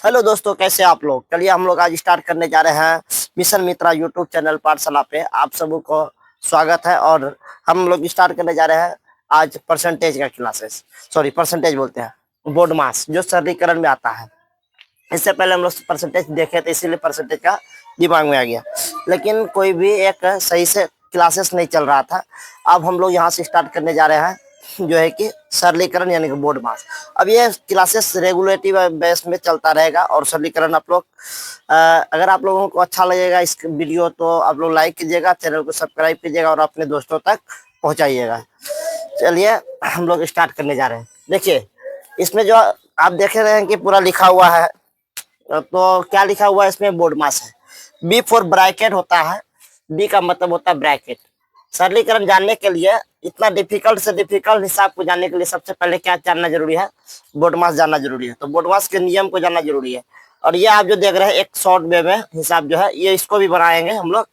Hello दोस्तों, कैसे आप लोग। चलिए हम लोग आज स्टार्ट करने जा रहे हैं मिशन मित्रा यूट्यूब चैनल पाठशाला पे। आप सबको स्वागत है। और हम लोग स्टार्ट करने जा रहे हैं आज परसेंटेज का क्लासेस। सॉरी, परसेंटेज बोलते हैं, बोर्ड मास जो सरलीकरण में आता है। इससे पहले हम लोग परसेंटेज देखे थे, इसीलिए परसेंटेज का दिमाग में आ गया, लेकिन कोई भी एक सही से क्लासेस नहीं चल रहा था। अब हम लोग यहाँ से स्टार्ट करने जा रहे हैं जो है कि सरलीकरण यानी कि बोर्ड मास। अब ये क्लासेस रेगुलेटिव बेस में चलता रहेगा और सरलीकरण आप लोग अगर आप लोगों को अच्छा लगेगा इस वीडियो तो आप लोग लाइक कीजिएगा, चैनल को सब्सक्राइब कीजिएगा और अपने दोस्तों तक पहुंचाइएगा। चलिए हम लोग स्टार्ट करने जा रहे हैं। देखिए इसमें जो आप देख रहे हैं कि पूरा लिखा हुआ है, तो क्या लिखा हुआ है इसमें, बोर्ड मास है। बी फॉर ब्रैकेट होता है, बी का मतलब होता है ब्रैकेट। सरलीकरण जानने के लिए, इतना डिफिकल्ट से डिफिकल्ट हिसाब को जानने के लिए सबसे पहले क्या जानना जरूरी है, बोर्ड मास जानना जरूरी है। तो बोर्ड मास के नियम को जानना जरूरी है। और ये आप जो देख रहे हैं एक शॉर्ट वे में हिसाब जो है, ये इसको भी बनाएंगे हम लोग।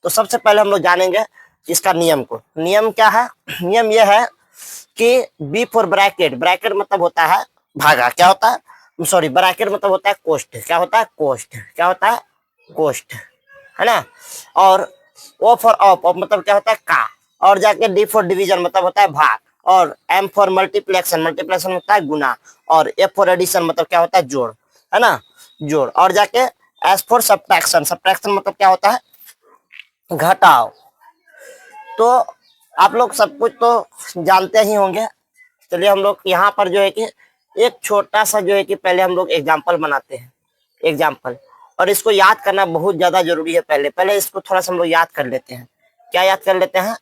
तो सबसे पहले हम लोग जानेंगे इसका नियम को। नियम क्या है? नियम ये है कि बी फॉर ब्रैकेट, ब्रैकेट मतलब होता है भागा, क्या होता है, सॉरी, ब्रैकेट मतलब होता है कोष्ठ, क्या होता है कोष्ठ, क्या होता है कोष्ठ, है ना। और ओ फॉर ऑफ, ऑफ मतलब क्या होता है का। और जाके डी फॉर डिवीजन मतलब होता है भाग। और एम फॉर मल्टीप्लेक्शन, मल्टीप्लेक्शन होता है गुना। और एफ फॉर एडिशन मतलब क्या होता है जोड़, है ना, जोड़। और जाके एस फॉर सब्ट्रैक्शन, सब्ट्रैक्शन मतलब क्या होता है घटाव। तो आप लोग सब कुछ तो जानते ही होंगे। चलिए हम लोग यहाँ पर जो है कि एक छोटा सा जो है कि पहले हम लोग एग्जाम्पल बनाते हैं, एग्जाम्पल। और इसको याद करना बहुत ज्यादा जरूरी है। पहले पहले इसको थोड़ा सा हम लोग याद कर लेते हैं। क्या याद कर लेते हैं?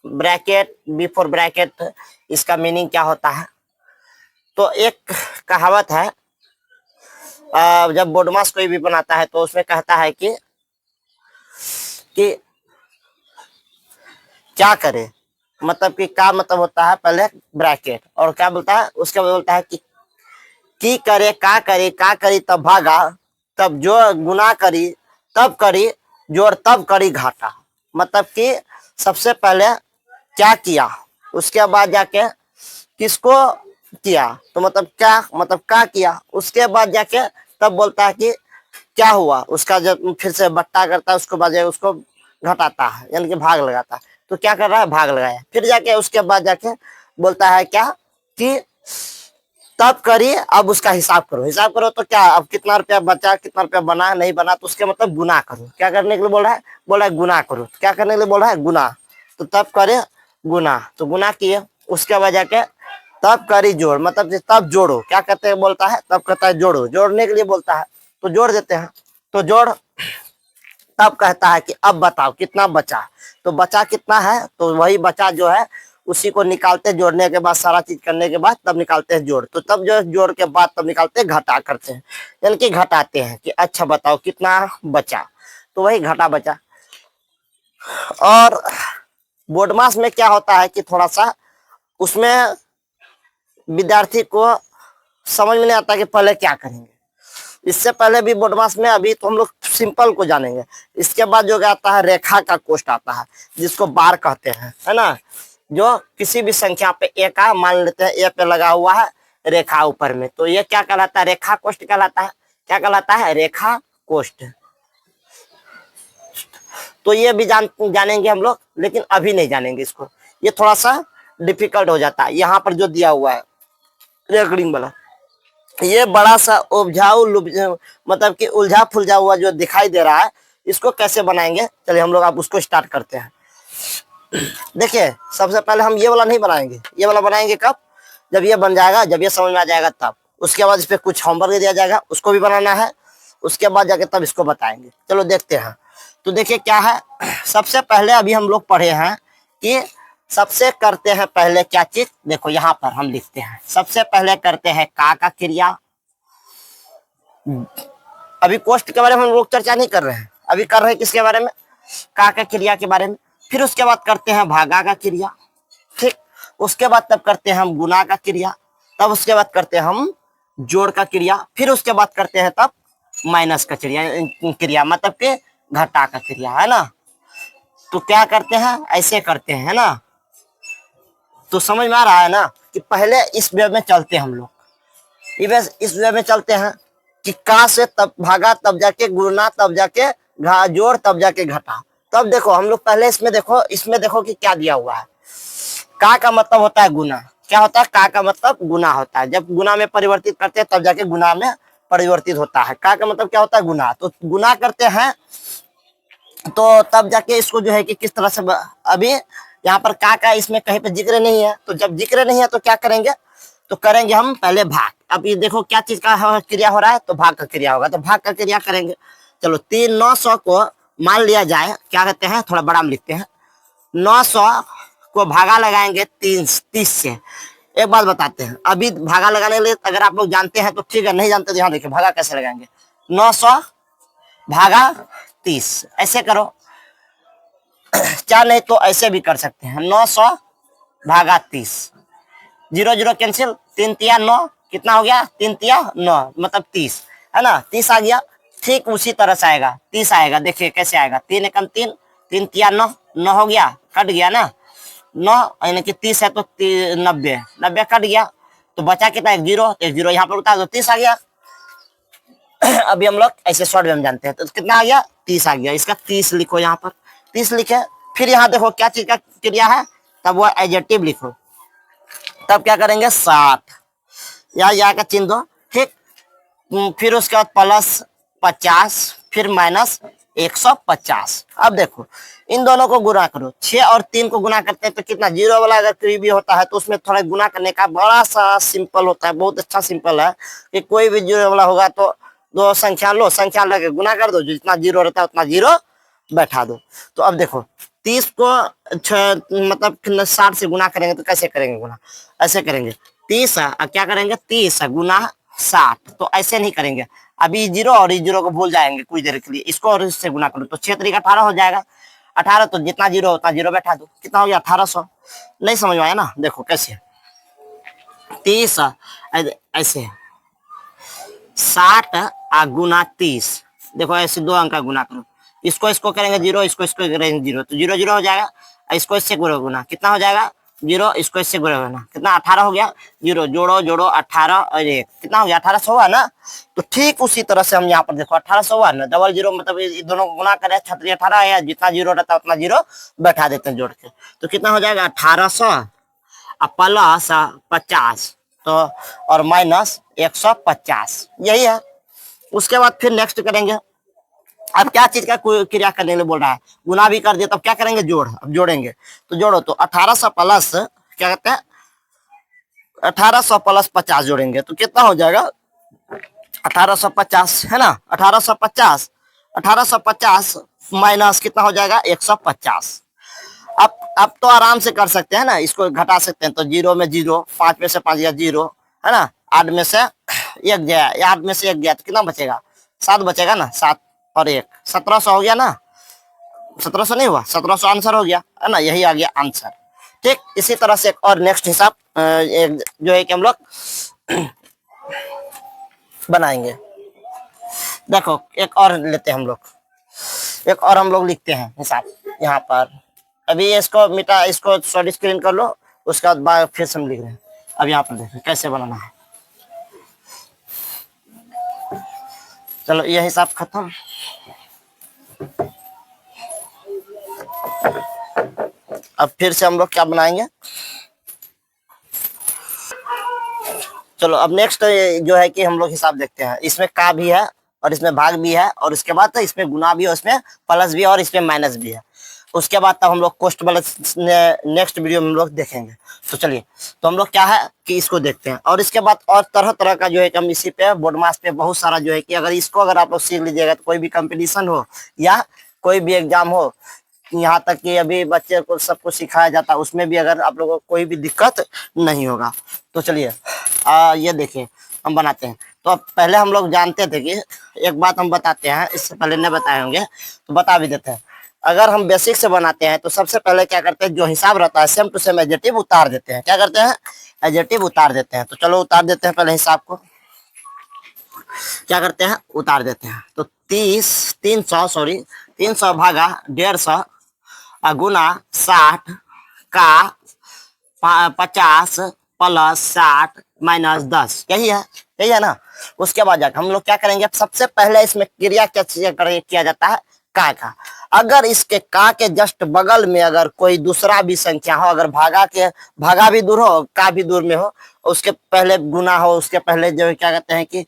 ब्रैकेट, बी फॉर ब्रैकेट, इसका मीनिंग क्या होता है। तो एक कहावत है, जब बोर्डमास कोई भी बनाता है तो उसमें कहता है कि क्या करे, मतलब कि का मतलब होता है पहले ब्रैकेट, और क्या बोलता है उसके बाद बोलता है कि करे का करी तब भागा, तब जो गुना करी तब करी जोड़, तब करी घाटा। मतलब कि सबसे पहले क्या किया, उसके बाद जाके किसको किया, तो मतलब क्या, मतलब क्या किया, उसके बाद जाके तब बोलता है कि क्या हुआ, उसका जब फिर से बट्टा करता है उसको बाद उसको घटाता है यानी कि भाग लगाता है। तो क्या कर रहा है, भाग लगाया। फिर जाके उसके बाद जाके बोलता है क्या कि तब करिए, अब उसका हिसाब करो। हिसाब करो तो क्या, अब कितना रुपया बचा, कितना रुपया बना, नहीं बना, तो उसके मतलब गुना करो। क्या करने के लिए बोल रहा है, बोल रहा है गुना करो। क्या करने के लिए बोल रहा है, गुना। तो तब करे गुना, तो गुना किए। उसके बाद जाके तब करी जोड़, मतलब तब जोड़ो। क्या कहते हैं, बोलता है तब कहता है जोड़ो, जोड़ने के लिए बोलता है तो जोड़ देते हैं। तो जोड़, तब कहता है कि अब बताओ कितना बचा। तो बचा कितना है, तो वही बचा जो है उसी को निकालते हैं, जोड़ने के बाद सारा चीज करने के बाद तब निकालते हैं जोड़। तो तब जो जोड़ के बाद तब निकालते हैं घटा करते हैं, यानी कि घटाते हैं कि अच्छा बताओ कितना बचा, तो वही घटा बचा। और बोर्डमास में क्या होता है कि थोड़ा सा उसमें विद्यार्थी को समझ में नहीं आता कि पहले क्या करेंगे। इससे पहले भी बोर्डमास में, अभी तो हम लोग सिंपल को जानेंगे। इसके बाद जो आता है रेखा का कोष्ठ आता है, जिसको बार कहते हैं, है ना। जो किसी भी संख्या पे ए का मान लेते हैं, ए पे लगा हुआ है रेखा ऊपर में, तो ये क्या कहलाता है, रेखा कोष्ठ कहलाता है। क्या कहलाता है, रेखा कोष्ठ। तो ये भी जानेंगे हम लोग, लेकिन अभी नहीं जानेंगे इसको, ये थोड़ा सा डिफिकल्ट हो जाता है। यहाँ पर जो दिया हुआ है रेकॉर्डिंग वाला, ये बड़ा सा उपजाऊ मतलब कि उलझा फुलझा हुआ जो दिखाई दे रहा है, इसको कैसे बनाएंगे, चलिए हम लोग आप उसको स्टार्ट करते हैं। देखिए सबसे पहले हम ये वाला नहीं बनाएंगे, ये वाला बनाएंगे कब, जब ये बन जाएगा, जब ये समझ में आ जाएगा तब। उसके बाद इस पर कुछ होमवर्क दिया जाएगा, उसको भी बनाना है। उसके बाद जाके तब इसको बताएंगे। चलो देखते हैं। तो देखिए क्या है, सबसे पहले अभी हम लोग पढ़े हैं कि सबसे करते हैं पहले क्या चीज, देखो यहाँ पर हम लिखते हैं सबसे पहले करते हैं का क्रिया। अभी कोष्ठ के बारे में हम लोग चर्चा नहीं कर रहे हैं, अभी कर रहे हैं किसके बारे में, का क्रिया के बारे में। फिर उसके बाद करते हैं भागा का क्रिया, ठीक। उसके बाद तब करते हैं हम गुना का क्रिया, तब उसके बाद करते हैं हम जोड़ का क्रिया, फिर उसके बाद करते हैं तब माइनस का क्रिया मतलब के घटा का क्रिया, है ना। तो क्या करते हैं, ऐसे करते हैं, है ना। तो समझ में आ रहा है ना कि पहले इस वे में चलते हैं हम लोग, इस वे में चलते हैं। कि का से तब भागा, तब जाके गुना, तब जाके जोड़, तब जाके घटा। तब देखो हम लोग पहले इसमें देखो कि क्या दिया हुआ है। का मतलब होता है गुना। क्या होता है? का मतलब गुना होता है। जब गुना में परिवर्तित करते हैं तब जाके गुना में परिवर्तित होता है। का मतलब क्या होता है? गुना। तो गुना करते हैं तो तब जाके इसको जो है कि किस तरह से अभी यहाँ पर का इसमें कहीं पे जिक्र नहीं है। तो जब जिक्र नहीं है तो क्या करेंगे? तो करेंगे हम पहले भाग। अब ये देखो क्या चीज का क्रिया हो रहा है, तो भाग का क्रिया होगा, तो भाग का क्रिया करेंगे। चलो 3 900 को मान लिया जाए, क्या कहते हैं, थोड़ा बड़ा में लिखते हैं, 900 को भागा लगाएंगे 30 से। एक बात बताते हैं, अभी भागा लगाने के लिए अगर आप लोग जानते हैं तो ठीक है, नहीं जानते तो यहाँ देखिए भागा कैसे लगाएंगे। 900 भागा 30 ऐसे करो, चाहे नहीं तो ऐसे भी कर सकते हैं। 900 भागा 30, 0 0 कैंसिल, 3 तिया 9, कितना हो गया? 3 तिया 9 मतलब 30, है ना? 30 आ गया। ठीक उसी तरह से आएगा, 30 आएगा। देखिए कैसे आएगा, 3 एकम 3, 3 तिया 9, 9 हो गया, कट गया ना 9, यानी कि 30 है तो 90, 90 कट गया, तो बचा कितना? एक जीरो, एक जीरो यहाँ पर उतार दो, 30 आ गया। अभी हम लोग ऐसे शॉर्ट में जानते हैं, तो कितना आ गया? 30 आ गया। इसका 30 लिखो, यहाँ पर 30 लिखे। फिर यहाँ देखो क्या चीज का क्रिया है, तब वो एडजेक्टिव लिखो। तब क्या करेंगे? 60, यहाँ का चिन्ह दो, ठीक। फिर उसके बाद प्लस 50, फिर माइनस 150। अब देखो इन दोनों को गुना करो, 6 और 3 को गुना करते हैं तो कितना? जीरो वाला अगर कोई भी होता है तो उसमें थोड़ा गुना करने का बड़ा सा सिंपल होता है, बहुत अच्छा सिंपल है कि कोई भी जीरो वाला होगा तो दो संख्या लो, संख्या लगे गुना कर दो, जितना जीरो रहता है उतना जीरो बैठा दो। तो अब देखो 30 को मतलब 60 से गुना करेंगे तो कैसे करेंगे गुना? ऐसे करेंगे, 30 क्या करेंगे? 30 गुना 60, तो ऐसे नहीं करेंगे। अभी जीरो और इस जीरो को भूल जाएंगे कुछ देर के लिए, इसको और इससे गुना करो तो 6 तरीका 18 हो जाएगा। 18 तो जितना जीरो उतना जीरो बैठा दो, कितना हो गया? 1800। नहीं समझ में आया ना? देखो कैसे, 30 ऐसे 60 गुना 30, देखो ऐसे 2 अंक का गुना करो, इसको इसको करेंगे जीरो, इसको इसको करेंगे जीरो, तो जीरो जीरो हो जाएगा। इसको इससे गुना, कितना हो जाएगा? जीरो, इसको इससे गुना, कितना? 18 हो गया। जीरो जोड़ो जोड़ो 18 और 1, कितना हो गया? 1800 हुआ ना। तो ठीक उसी तरह से हम यहाँ पर देखो 1800 हुआ ना, डबल जीरो मतलब दोनों को गुना करें, 18 आया, जितना जीरो रहता है उतना जीरो बैठा देते हैं जोड़ के, तो कितना हो जाएगा? 1800 प्लस 50 तो और माइनस 150, यही है। उसके बाद फिर नेक्स्ट करेंगे। अब क्या चीज का क्रिया करने के लिए बोल रहा है? गुना भी कर दिया, तब क्या करेंगे? जोड़। अब जोड़ेंगे तो जोड़ो, तो 1800 प्लस क्या कहते हैं, 1800 प्लस 50 जोड़ेंगे तो कितना हो जाएगा? 1850, है ना? 1850, 1850 माइनस कितना हो जाएगा? 150। अब तो आराम से कर सकते हैं ना, इसको घटा सकते हैं, तो जीरो में जीरो, 5 में से 5 गया जीरो, है ना? 8 में से 1 गया, 8 में से 1 गया तो कितना बचेगा? 7 बचेगा ना, 7 और 1 1700 हो गया ना। 1700 नहीं हुआ, 1700 आंसर हो गया, है ना? यही आ गया आंसर। ठीक इसी तरह से एक और नेक्स्ट हिसाब जो है कि हम लोग बनाएंगे। देखो एक और लेते हैं हम लोग, एक और हम लोग लिखते हैं हिसाब यहाँ पर। अभी इसको मिटा, इसको शॉर्ट स्क्रीन कर लो, उसके बाद फिर से हम लिख रहे हैं। अब यहाँ पर देखो कैसे बनाना है। चलो ये हिसाब खत्म। अब फिर से हम लोग क्या बनाएंगे? चलो अब नेक्स्ट जो है कि हम लोग हिसाब देखते हैं। इसमें का भी है और इसमें भाग भी है, और उसके बाद तो इसमें गुना भी है, उसमें प्लस भी है और इसमें माइनस भी है। उसके बाद तब हम लोग कोष्ट वाला नेक्स्ट वीडियो में हम लोग देखेंगे। तो चलिए, तो हम लोग क्या है कि इसको देखते हैं, और इसके बाद और तरह तरह का जो है कि हम इसी पे बोर्ड मास पे बहुत सारा जो है कि अगर इसको अगर आप लोग सीख लीजिएगा तो कोई भी कंपटीशन हो या कोई भी एग्जाम हो, यहाँ तक कि अभी बच्चे को सबको सिखाया जाता है, उसमें भी अगर आप लोगों को कोई भी दिक्कत नहीं होगा। तो चलिए ये देखिए हम बनाते हैं। तो अब पहले हम लोग जानते थे कि एक बात हम बताते हैं, इससे पहले नहीं बताए होंगे तो बता भी देते हैं। अगर हम बेसिक से बनाते हैं तो सबसे पहले क्या करते हैं, जो हिसाब रहता है सेम टू सेम एडजेक्टिव उतार देते हैं। क्या करते हैं? एडजेक्टिव उतार देते हैं। तो चलो उतार देते हैं पहले हिसाब को। क्या करते हैं? उतार देते हैं। तो 300 भागा 150 गुना 60 का 50 प्लस 60 -10, यही है ना। उसके बाद जाकर हम लोग क्या करेंगे, सबसे पहले इसमें क्रिया क्या किया जाता है, का। अगर इसके का के जस्ट बगल में अगर कोई दूसरा भी संख्या हो, अगर भागा भी दूर हो, का भी दूर में हो, उसके पहले गुना हो, उसके पहले जो क्या कहते हैं कि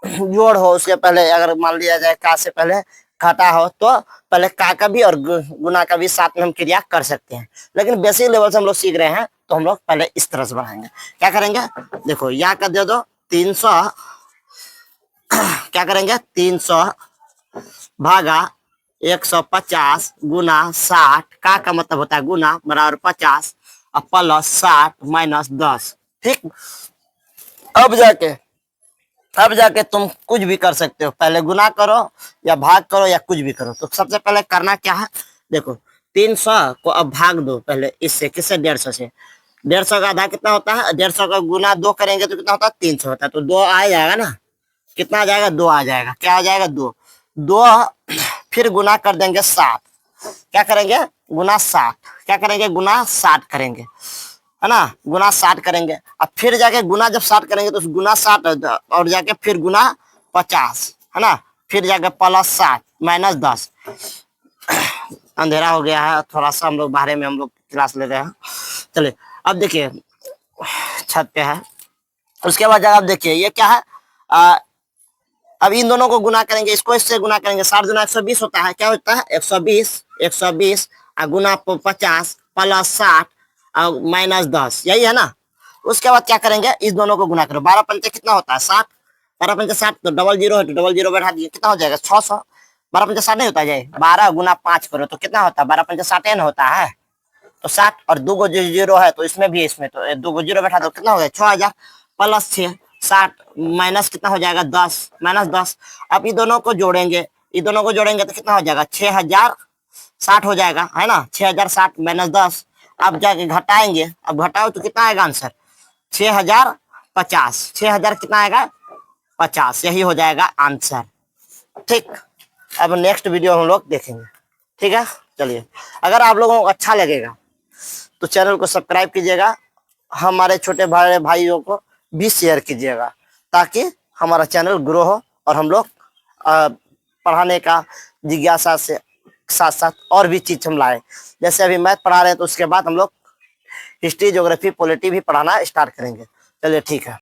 जोड़ हो, उसके पहले अगर मान लिया जाए का से पहले घटा हो, तो पहले का भी और गुना का भी साथ में हम क्रिया कर सकते हैं। लेकिन बेसिक लेवल से हम लोग सीख रहे हैं, तो हम लोग पहले इस तरह से बढ़ाएंगे। क्या करेंगे, देखो या का दे दो 300, क्या करेंगे 300 भागा 150 गुना 60, का मतलब होता है गुना बराबर 50 और प्लस 60 - 10। ठीक, अब जाके तुम कुछ भी कर सकते हो, पहले गुना करो या भाग करो या कुछ भी करो। तो सबसे पहले करना क्या है, देखो 300 को अब भाग दो पहले इससे, किससे 150 से। 150 का आधा कितना होता है, 150 का गुना 2 करेंगे तो कितना होता है 300 होता है, तो 2 आ जाएगा ना, कितना आ जाएगा 2 आ जाएगा, क्या आ जाएगा 2। 2 फिर गुना कर देंगे 60, क्या करेंगे गुना 60, क्या करेंगे गुना 60 करेंगे, है ना, गुना 60 करेंगे। अब फिर जाके गुना जब 60 करेंगे तो गुना 60 और जाके फिर गुना 50, है ना, फिर जाके प्लस 60 - 10। अंधेरा हो गया है थोड़ा सा, हम लोग बाहर में हम लोग क्लास ले रहे हैं। चलिए अब देखिए छत पे है। उसके बाद आप देखिए ये क्या है, अब इन दोनों को गुना करेंगे, इसको इससे गुना करेंगे, 60 गुना 120 होता है, क्या होता है 120 गुना 50 प्लस 60 और -10, यही है ना। उसके बाद क्या करेंगे, इस दोनों को गुना करो, 12 पंचे कितना होता है 60, 12 पंचे 60, तो डबल जीरो है तो डबल जीरो बैठा दिए, कितना हो जाएगा 600। 12 पंचे 60 नहीं होता है, 12 गुना 5 करो तो कितना होता है, 12 पंचे 60 न होता है, तो 60 और 2 जीरो है तो इसमें भी, इसमें तो 2 जीरो बैठा दो, कितना हो गया 6000 प्लस 6 60 माइनस कितना हो जाएगा 10 -10। अब ये दोनों को जोड़ेंगे, ये दोनों को जोड़ेंगे तो कितना हो जाएगा 6060 हो जाएगा, है ना, 6060 - 10। अब जाके घटाएंगे, अब घटाओ तो कितना आएगा आंसर 6050, 6000 कितना आएगा 50, यही हो जाएगा आंसर। ठीक, अब नेक्स्ट वीडियो हम लोग देखेंगे, ठीक है। चलिए, अगर आप लोगों को अच्छा लगेगा तो चैनल को सब्सक्राइब कीजिएगा, हमारे छोटे भाइयों को भी शेयर कीजिएगा, ताकि हमारा चैनल ग्रो हो और हम लोग पढ़ाने का जिज्ञासा से साथ साथ और भी चीज हम लाए। जैसे अभी मैथ पढ़ा रहे हैं तो उसके बाद हम लोग हिस्ट्री, ज्योग्राफी, पॉलिटी भी पढ़ाना स्टार्ट करेंगे। चलिए ठीक है।